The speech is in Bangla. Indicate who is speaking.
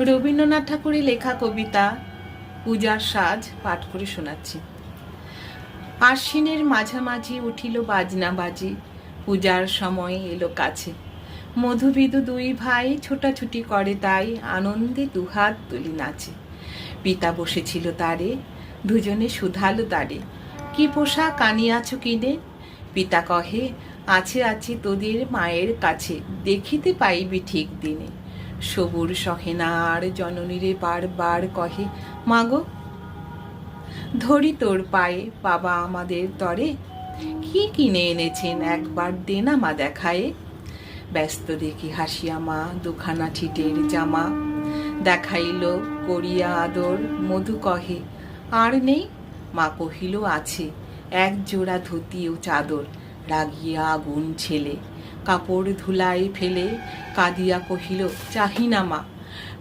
Speaker 1: রবীন্দ্রনাথ ঠাকুরের লেখা কবিতা পূজার সাজ পাঠ করে শোনাচ্ছি। আশ্বিনের মাঝামাঝি উঠিল বাজনা বাজি, পূজার সময় এলো কাছে। মধুবিদু দুই ভাই ছোটাছুটি করে, তাই আনন্দে দুহাত তুলি নাচে। পিতা বসেছিল তারে, দুজনে শুধালো তারে, কি পোশাক আনিয়াছ কিনে? পিতা কহে, আছে আছে তোদের মায়ের কাছে, দেখিতে পাইবি ঠিক দিনে। সবুর সহে না আর জননীরে বারবার কহে, মাগো ধরি তোর পায়ে, বাবা আমাদের তরে কি কিনে এনেছেন একবার দেনা মা দেখায়ে। ব্যস্ত দেখি হাসিয়া মা দুখানা ছিটের জামা, দেখাইল করিয়া আদর। মধু কহে, আর নেই? মা কহিল, আছে এক জোড়া ধুতি ও চাদর। রাগিয়া আগুন ছেলে কাপড় ধুলাই ফেলে কাঁদিয়া কহিল, চাহি না মা,